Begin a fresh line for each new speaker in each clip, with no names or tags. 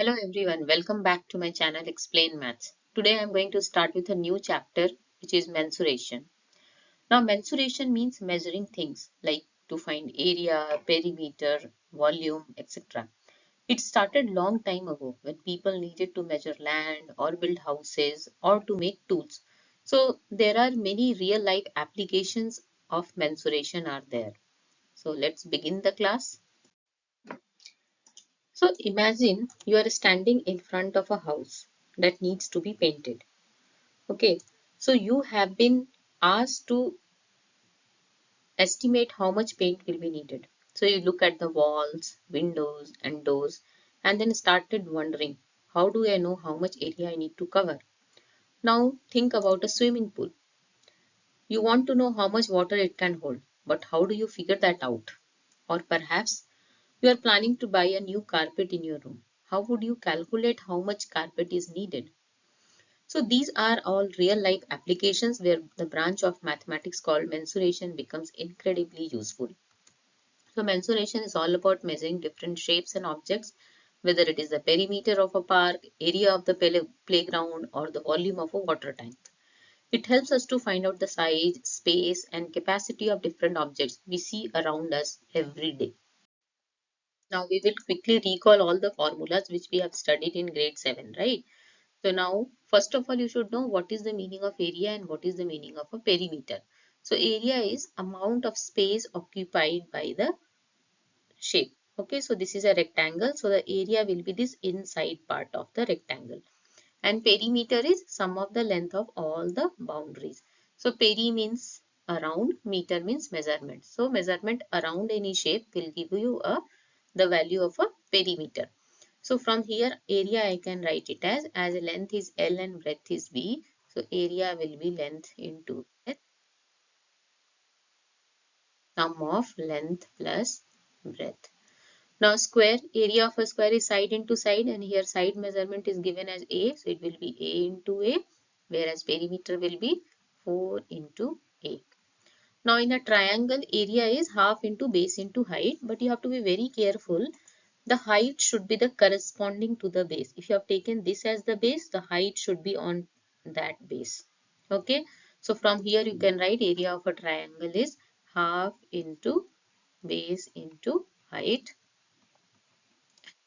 Hello everyone, welcome back to my channel Explain Maths. Today I am going to start with a new chapter which is mensuration. Now mensuration means measuring things like to find area, perimeter, volume, etc. It started long time ago when people needed to measure land or build houses or to make tools. So there are many real life applications of mensuration are there. So let's begin the class. So imagine you are standing in front of a house that needs to be painted. Okay, so you have been asked to estimate how much paint will be needed. So you look at the walls, windows, and doors, and then started wondering, how do I know how much area I need to cover? Now think about a swimming pool. You want to know how much water it can hold, but how do you figure that out? Or perhaps you are planning to buy a new carpet in your room. How would you calculate how much carpet is needed? So these are all real life applications where the branch of mathematics called mensuration becomes incredibly useful. So mensuration is all about measuring different shapes and objects, whether it is the perimeter of a park, area of the playground, or the volume of a water tank. It helps us to find out the size, space, and capacity of different objects we see around us every day. Now we will quickly recall all the formulas which we have studied in grade 7, right? So now, first of all, you should know what is the meaning of area and what is the meaning of a perimeter. So area is amount of space occupied by the shape. Okay, so this is a rectangle. So the area will be this inside part of the rectangle. And perimeter is sum of the length of all the boundaries. So peri means around, meter means measurement. So measurement around any shape will give you the value of a perimeter. So from here area I can write it as length is L and breadth is B. So area will be length into breadth, sum of length plus breadth. Now square, area of a square is side into side, and here side measurement is given as A. So it will be A into A, whereas perimeter will be 4 into A. Now in a triangle, area is half into base into height, but you have to be very careful. The height should be the corresponding to the base. If you have taken this as the base, the height should be on that base. Okay. So from here you can write area of a triangle is half into base into height.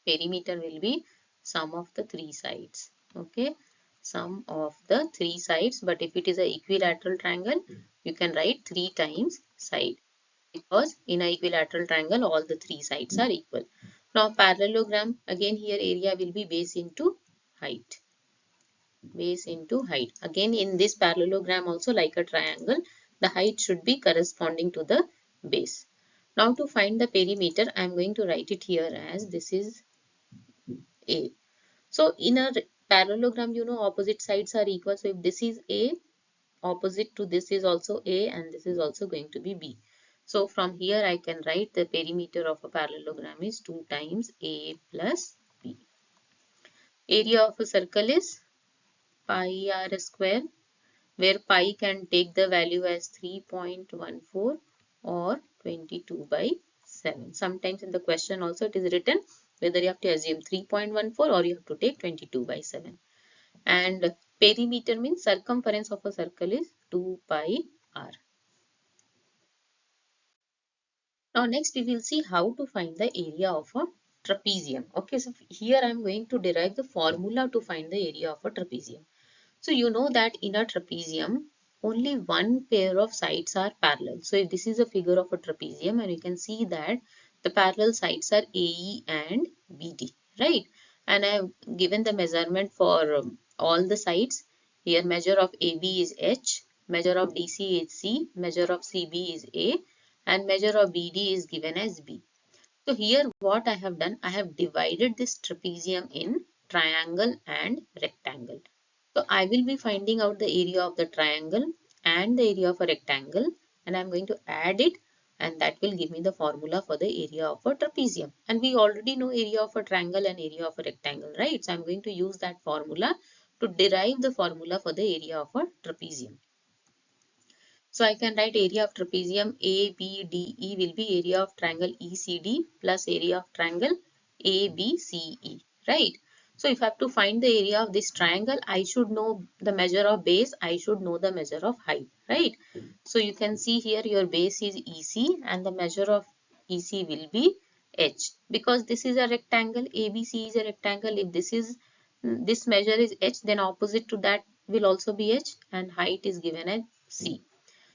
Perimeter will be sum of the three sides. Okay. Sum of the three sides. But if it is an equilateral triangle, you can write 3 times side, because in an equilateral triangle all the three sides are equal. Now parallelogram, again here area will be base into height. Base into height. Again in this parallelogram also, like a triangle, the height should be corresponding to the base. Now to find the perimeter, I am going to write it here as this is A. So in a parallelogram, you know, opposite sides are equal. So if this is A, opposite to this is also A, and this is also going to be B. So from here I can write the perimeter of a parallelogram is 2 times A plus B. Area of a circle is pi r square, where pi can take the value as 3.14 or 22 by 7. Sometimes in the question also it is written whether you have to assume 3.14 or you have to take 22 by 7. And perimeter means circumference of a circle is 2 pi r. Now next we will see how to find the area of a trapezium. Okay, so here I am going to derive the formula to find the area of a trapezium. So you know that in a trapezium only one pair of sides are parallel. So if this is a figure of a trapezium, and you can see that the parallel sides are AE and BD, right? And I have given the measurement for all the sides. Here measure of AB is H, measure of DC is C, measure of CB is A, and measure of BD is given as B. So here what I have done, I have divided this trapezium in triangle and rectangle. So I will be finding out the area of the triangle and the area of a rectangle, and I'm going to add it, and that will give me the formula for the area of a trapezium. And we already know area of a triangle and area of a rectangle, right? So I'm going to use that formula to derive the formula for the area of a trapezium. So I can write area of trapezium ABDE will be area of triangle ECD plus area of triangle ABCE, right? So if I have to find the area of this triangle, I should know the measure of base, I should know the measure of height, right? So you can see here your base is EC and the measure of EC will be H, because this is a rectangle, ABC is a rectangle. If this measure is H, then opposite to that will also be H, and height is given as C.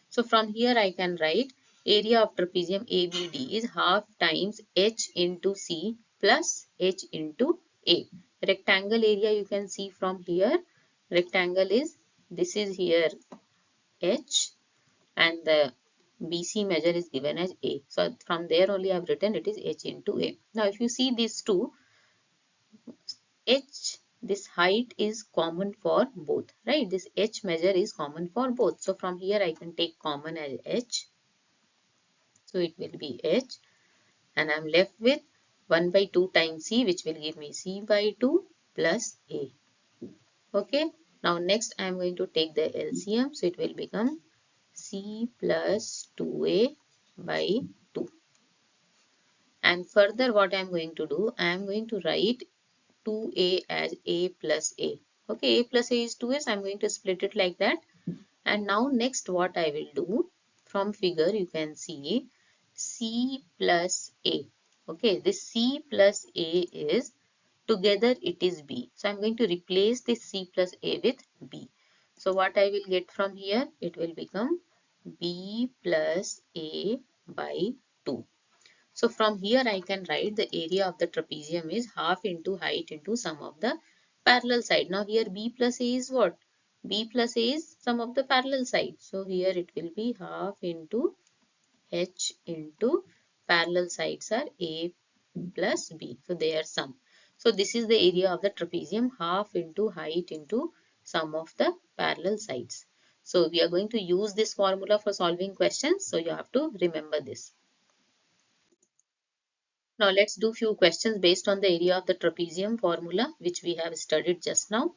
So from here I can write area of trapezium ABD is half times H into C plus H into A. Rectangle area you can see from here. Rectangle is, this is here H, and the BC measure is given as A. So from there only I have written it is H into A. Now if you see these two, H, this height is common for both, right? This H measure is common for both. So from here I can take common as H. So it will be H, and I'm left with 1 by 2 times C, which will give me C by 2 plus A. Okay. Now next I am going to take the LCM. So it will become C plus 2A by 2. And further what I am going to do, I am going to write 2A as A plus A. Okay, A plus A is 2A, so I'm going to split it like that. And now next what I will do, from figure you can see C plus A. Okay, this C plus A is, together it is B. So I'm going to replace this C plus A with B. So what I will get from here, it will become B plus A by 2. So from here I can write the area of the trapezium is half into height into sum of the parallel side. Now here B plus A is what? B plus A is sum of the parallel side. So here it will be half into H into parallel sides are A plus B. So they are sum. So this is the area of the trapezium, half into height into sum of the parallel sides. So we are going to use this formula for solving questions. So you have to remember this. Now let's do few questions based on the area of the trapezium formula which we have studied just now.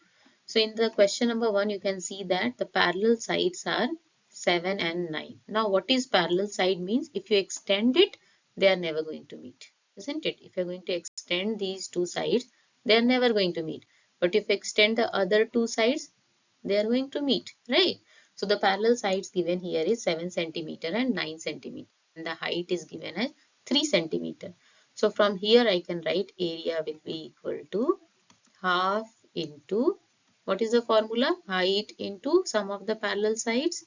So in the question number 1 you can see that the parallel sides are 7 and 9. Now what is parallel side means? If you extend it, they are never going to meet, isn't it? If you are going to extend these two sides, they are never going to meet. But if you extend the other two sides, they are going to meet, right? So the parallel sides given here is 7 centimeter and 9 centimeter, and the height is given as 3 centimeter. So from here I can write area will be equal to half into, what is the formula? Height into sum of the parallel sides,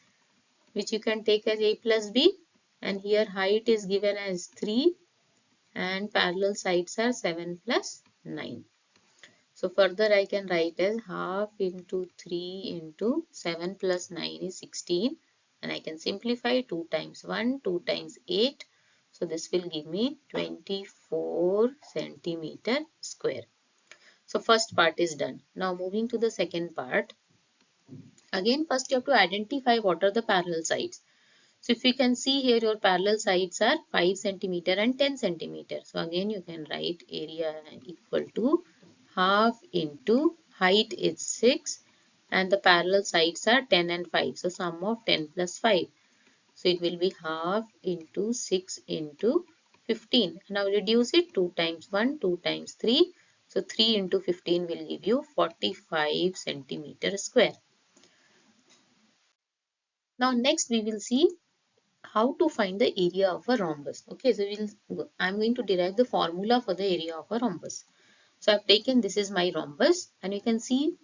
which you can take as A plus B, and here height is given as 3 and parallel sides are 7 plus 9. So further I can write as half into 3 into 7 plus 9 is 16, and I can simplify 2 times 1, 2 times 8. So this will give me 24 centimeter square. So first part is done. Now moving to the second part. Again first you have to identify what are the parallel sides. So if you can see here your parallel sides are 5 centimeter and 10 centimeter. So again you can write area equal to half into height is 6 and the parallel sides are 10 and 5. So sum of 10 plus 5. So it will be half into 6 into 15. Now reduce it 2 times 1, 2 times 3. So 3 into 15 will give you 45 centimeter square. Now next we will see how to find the area of a rhombus. Okay, so I'm going to derive the formula for the area of a rhombus. So I've taken, this is my rhombus, and you can see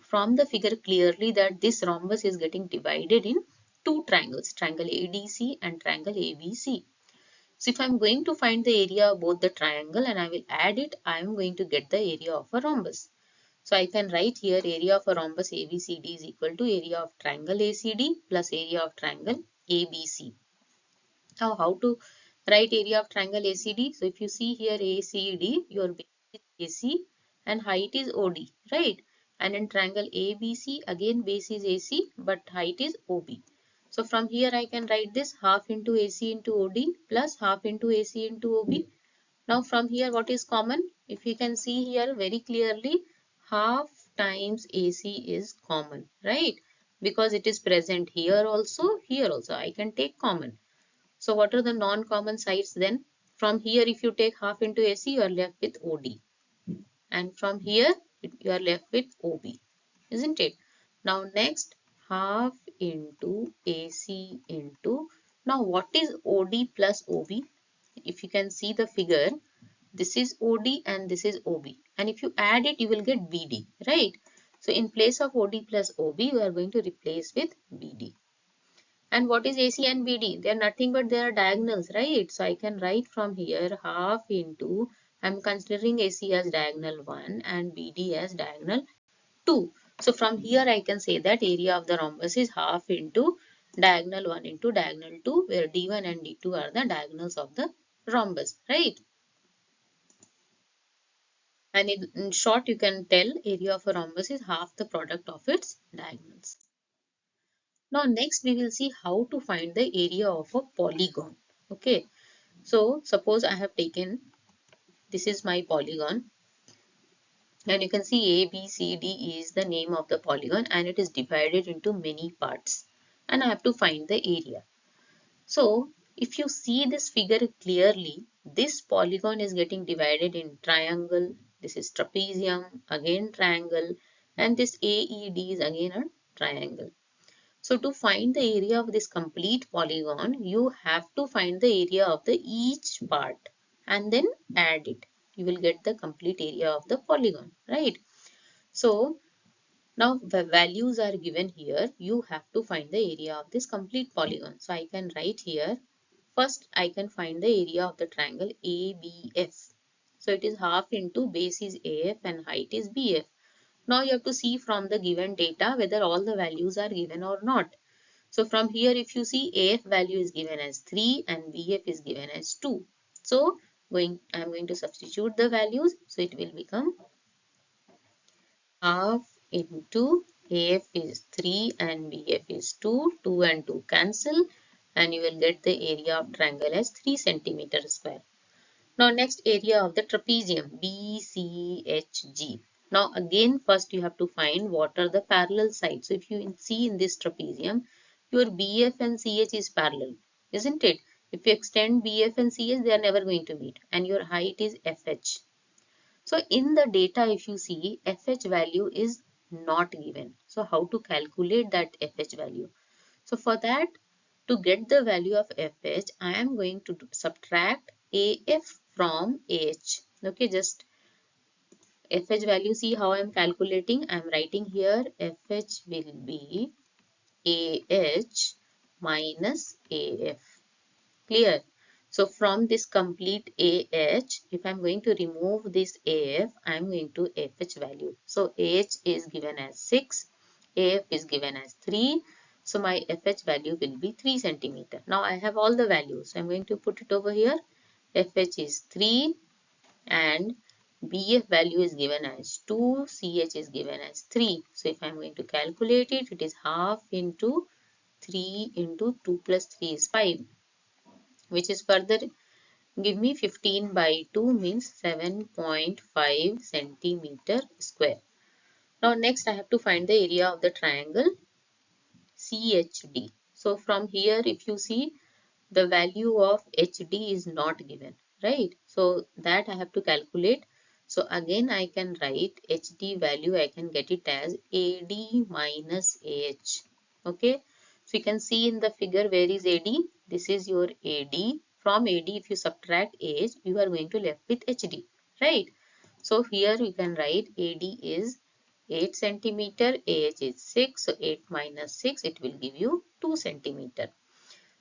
from the figure clearly that this rhombus is getting divided in two triangles, triangle ADC and triangle ABC. So if I'm going to find the area of both the triangle and I will add it, I am going to get the area of a rhombus. So I can write here area of a rhombus ABCD is equal to area of triangle ACD plus area of triangle ABC. Now, how to write area of triangle ACD? So, if you see here ACD, your base is AC and height is OD, right? And in triangle ABC, again base is AC, but height is OB. So, from here I can write this half into AC into OD plus half into AC into OB. Now, from here what is common? If you can see here very clearly, half times AC is common, right? Because it is present here also, here also. I can take common. So what are the non-common sides then? From here if you take half into AC you are left with OD. And from here You are left with OB, isn't it? Now next, half into AC into, now what is OD plus OB? If you can see the figure, this is OD and this is OB. And if you add it, you will get BD, right? So in place of OD plus OB, we are going to replace with BD. And what is AC and BD? They are nothing but they are diagonals, right? So I can write from here half into, I'm considering AC as diagonal 1 and BD as diagonal 2. So from here I can say that area of the rhombus is half into diagonal 1 into diagonal 2, where D1 and D2 are the diagonals of the rhombus, right? And in short, you can tell area of a rhombus is half the product of its diagonals. Now next we will see how to find the area of a polygon. Okay, so suppose I have taken, this is my polygon, and you can see A, B, C, D is the name of the polygon and it is divided into many parts, and I have to find the area. So if you see this figure clearly, this polygon is getting divided in triangle, this is trapezium, again triangle, and this AED is again a triangle. So to find the area of this complete polygon, you have to find the area of the each part and then add it. You will get the complete area of the polygon, right? So now the values are given here. You have to find the area of this complete polygon. So I can write here. First, I can find the area of the triangle ABF. So it is half into base is AF and height is BF. Now you have to see from the given data whether all the values are given or not. So from here, if you see AF value is given as 3 and BF is given as 2. So I'm going to substitute the values. So it will become half into AF is 3 and BF is 2. 2 and 2 cancel and you will get the area of triangle as 3 centimeter square. Now next area of the trapezium BCHG. Now again first you have to find what are the parallel sides. So if you see in this trapezium, your BF and CH is parallel, isn't it? If you extend BF and CH, they are never going to meet, and your height is FH. So in the data, if you see, FH value is not given. So how to calculate that FH value? So for that, to get the value of FH, I am going to subtract AF from AH. Okay, just FH value, see how I am calculating. I am writing here FH will be AH minus AF. Clear? So from this complete AH, if I'm going to remove this AF, I'm going to FH value. So AH is given as 6, AF is given as 3. So my FH value will be 3 centimeter. Now I have all the values. So I'm going to put it over here. FH is 3 and BF value is given as 2, CH is given as 3. So if I'm going to calculate it, it is half into 3 into 2 plus 3 is 5, which is further give me 15 by 2 means 7.5 centimeter square. Now next I have to find the area of the triangle CHD. So from here if you see the value of HD is not given, right? So that I have to calculate. So again I can write HD value, I can get it as AD minus AH. Okay. So you can see in the figure where is AD? This is your AD. From AD if you subtract AH, you are going to left with HD, right? So here you can write AD is 8 centimeter, AH is 6. So 8 minus 6, it will give you 2 centimeter.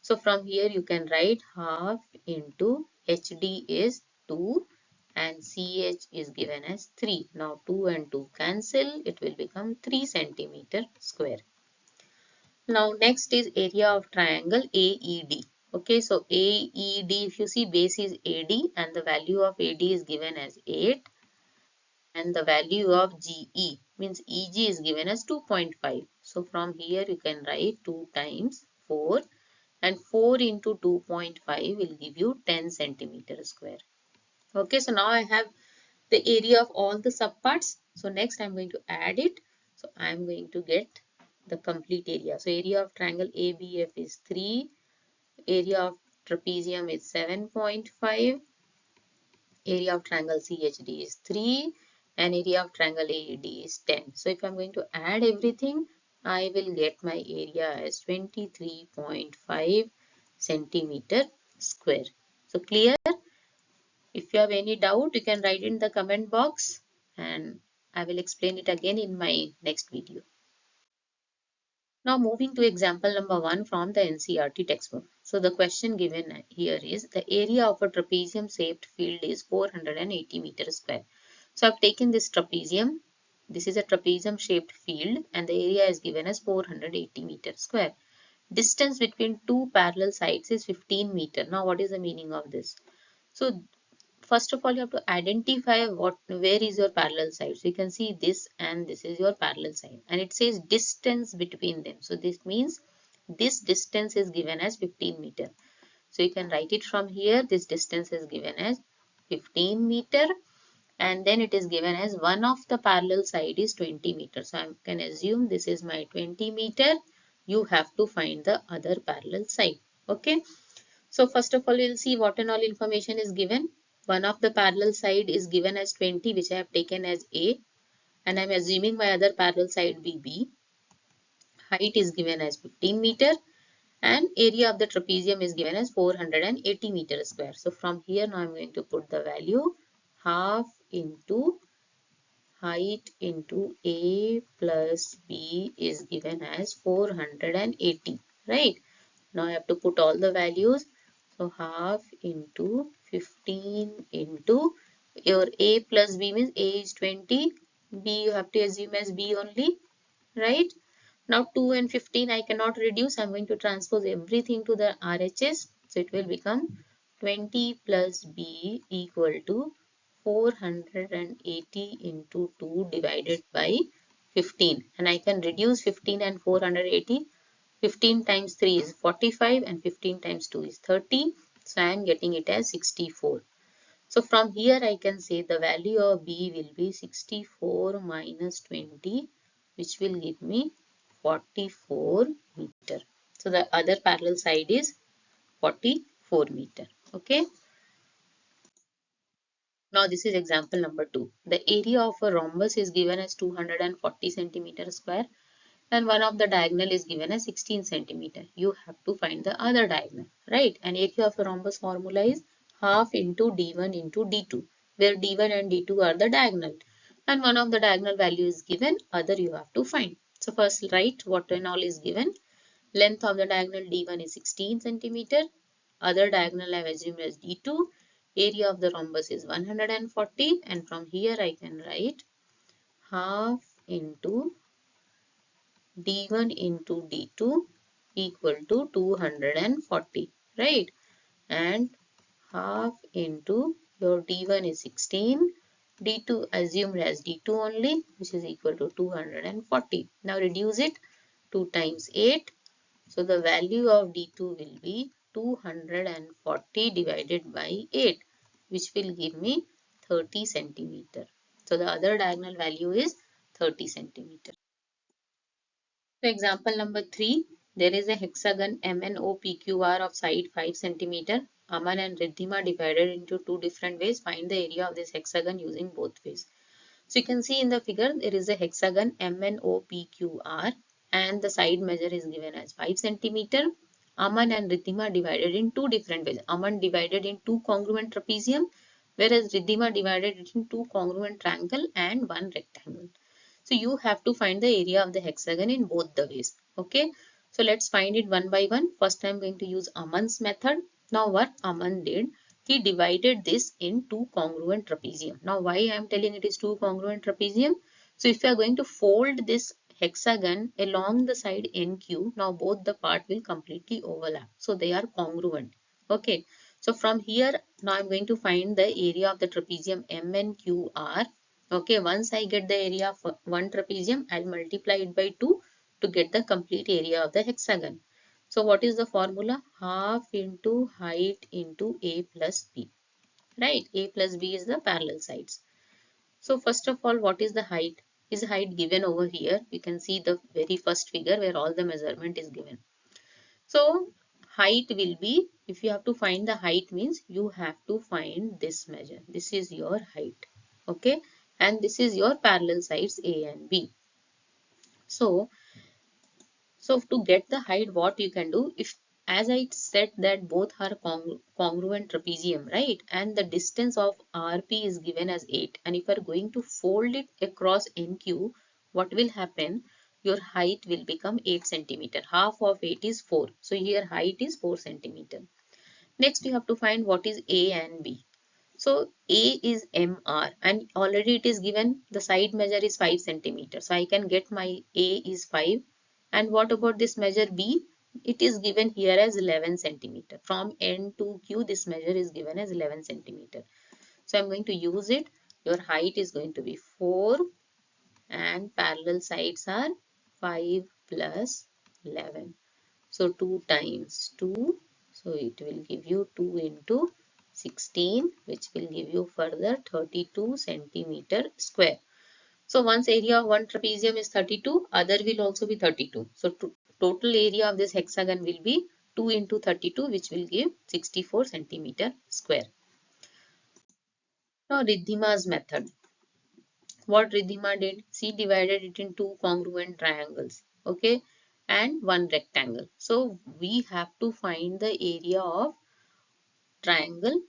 So from here you can write half into HD is 2 and CH is given as 3. Now 2 and 2 cancel, it will become 3 centimeter square. Now next is area of triangle AED. Okay, so AED, if you see base is AD and the value of AD is given as 8 and the value of GE means EG is given as 2.5. So from here you can write 2 times 4 and 4 into 2.5 will give you 10 centimeter square. Okay, so now I have the area of all the subparts. So next I'm going to add it. So I'm going to get the complete area. So area of triangle ABF is 3, area of trapezium is 7.5, area of triangle CHD is 3, and area of triangle AED is 10. So if I'm going to add everything, I will get my area as 23.5 centimeter square. So clear? If you have any doubt, you can write in the comment box and I will explain it again in my next video. Now moving to example number 1 from the NCERT textbook. So the question given here is the area of a trapezium shaped field is 480 meters square. So I've taken this trapezium. This is a trapezium shaped field and the area is given as 480 meters square. Distance between two parallel sides is 15 meters. Now what is the meaning of this? So first of all, you have to identify where is your parallel side. So you can see this and this is your parallel side and it says distance between them. So this means this distance is given as 15 meter. So you can write it from here. This distance is given as 15 meter and then it is given as one of the parallel side is 20 meter. So I can assume this is my 20 meter. You have to find the other parallel side. Okay. So first of all, we'll see what and all information is given. One of the parallel side is given as 20, which I have taken as A, and I'm assuming my other parallel side be B. Height is given as 15 meter, and area of the trapezium is given as 480 meter square. So from here, now I'm going to put the value half into height into A plus B is given as 480, right? Now I have to put all the values. So half into 15 into your A plus B means A is 20. B you have to assume as B only, right? Now 2 and 15 I cannot reduce. I'm going to transpose everything to the RHS. So it will become 20 plus B equal to 480 into 2 divided by 15. And I can reduce 15 and 480. 15 times 3 is 45 and 15 times 2 is 30. So I am getting it as 64. So from here I can say the value of B will be 64 minus 20, which will give me 44 meter. So the other parallel side is 44 meter. Okay. Now this is example number 2. The area of a rhombus is given as 240 centimeter square and one of the diagonal is given as 16 centimeter. You have to find the other diagonal, right? And area of a rhombus formula is half into d1 into d2, where d1 and d2 are the diagonal. And one of the diagonal value is given, other you have to find. So first write what and all is given. Length of the diagonal d1 is 16 centimeter. Other diagonal I have assumed as d2. Area of the rhombus is 140 and from here I can write half into d1 into d2 equal to 240, right? And half into your d1 is 16, d2 assumed as d2 only, which is equal to 240. Now reduce it, 2 times 8. So the value of d2 will be 240 divided by 8, which will give me 30 centimeter. So the other diagonal value is 30 centimeter. So example number 3, there is a hexagon MNOPQR of side 5 centimeter. Aman and Riddhima divided into two different ways. Find the area of this hexagon using both ways. So you can see in the figure there is a hexagon MNOPQR and the side measure is given as 5 centimeter. Aman and Riddhima divided in two different ways. Aman divided in two congruent trapezium, whereas Riddhima divided it in two congruent triangle and one rectangle. So you have to find the area of the hexagon in both the ways. Okay. So let's find it one by one. First I'm going to use Aman's method. Now what Aman did, he divided this in two congruent trapezium. Now why I am telling it is two congruent trapezium? So if you are going to fold this hexagon along the side NQ, now both the part will completely overlap. So they are congruent. Okay. So from here, now I'm going to find the area of the trapezium MNQR. Okay, once I get the area of one trapezium, I'll multiply it by 2 to get the complete area of the hexagon. So what is the formula? Half into height into A plus B. Right, A plus B is the parallel sides. So first of all, what is the height? Is height given over here? You can see the very first figure where all the measurement is given. So height will be, if you have to find the height means you have to find this measure. This is your height. Okay. and this is your parallel sides A and B. So to get the height, what you can do, if as I said that both are congruent trapezium, right? And the distance of RP is given as 8. And if you are going to fold it across NQ, what will happen? Your height will become 8 centimeter. Half of 8 is 4. So here height is 4 centimeter. Next, you have to find what is A and B. So A is MR and already it is given the side measure is 5 centimeters. So I can get my A is 5. And what about this measure B? It is given here as 11 centimeter. From N to Q, this measure is given as 11 centimeter. So I'm going to use it. Your height is going to be 4 and parallel sides are 5 plus 11. So 2 times 2. So it will give you 2 into 16, which will give you further 32 centimeter square. So once area of one trapezium is 32, other will also be 32. So total area of this hexagon will be 2 into 32, which will give 64 centimeter square. Now Riddhima's method. What Riddhima did, she divided it in two congruent triangles, okay, and one rectangle. So we have to find the area of triangle.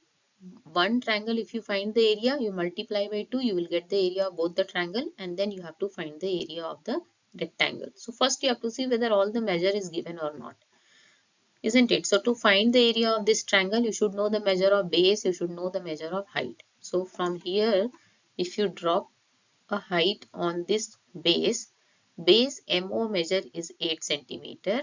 One triangle, if you find the area, you multiply by 2, you will get the area of both the triangle, and then you have to find the area of the rectangle. So first you have to see whether all the measure is given or not, isn't it? So to find the area of this triangle, you should know the measure of base, you should know the measure of height. So from here, if you drop a height on this base MO measure is 8 centimeter,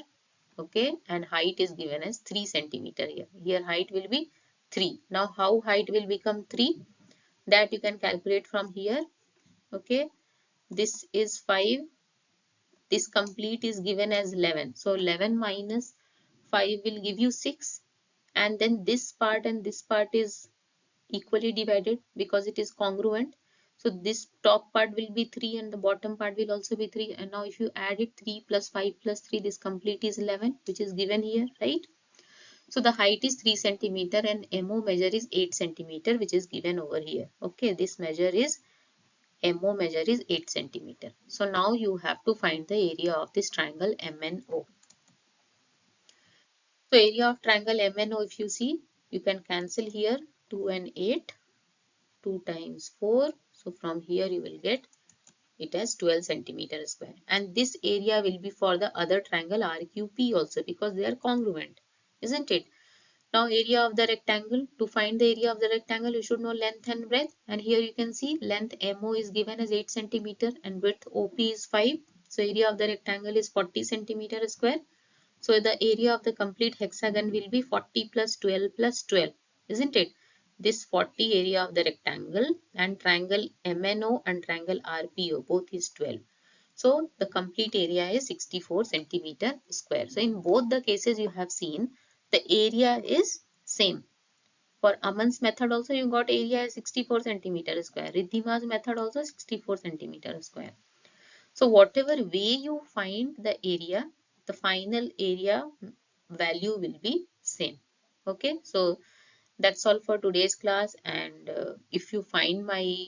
okay, and height is given as 3 centimeter here. Here height will be 3. Now how height will become 3? That you can calculate from here, okay. This is 5, this complete is given as 11. So 11 minus 5 will give you 6, and then this part and this part is equally divided because it is congruent. So this top part will be 3 and the bottom part will also be 3. And now if you add it, 3 plus 5 plus 3, this complete is 11, which is given here, right? So the height is 3 centimeter and MO measure is 8 centimeter, which is given over here. Okay, this measure is MO measure is 8 centimeter. So now you have to find the area of this triangle MNO. So area of triangle MNO, if you see, you can cancel here 2 and 8. 2 times 4. So from here you will get it as 12 centimeter square. And this area will be for the other triangle RQP also because they are congruent, isn't it? Now area of the rectangle. To find the area of the rectangle, you should know length and breadth. And here you can see length MO is given as 8 centimeter and width OP is 5. So area of the rectangle is 40 centimeter square. So the area of the complete hexagon will be 40 plus 12 plus 12, isn't it? This 40 area of the rectangle and triangle MNO and triangle RPO both is 12. So the complete area is 64 centimeter square. So in both the cases you have seen the area is same. For Aman's method also you got area is 64 centimeter square. Riddhima's method also 64 centimeter square. So whatever way you find the area, the final area value will be same. Okay, so that's all for today's class. And if you find my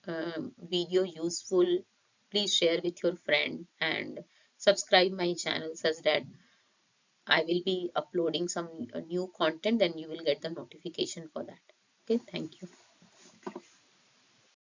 video useful, please share with your friend and subscribe my channel such that I will be uploading some new content, then you will get the notification for that. Okay, thank you.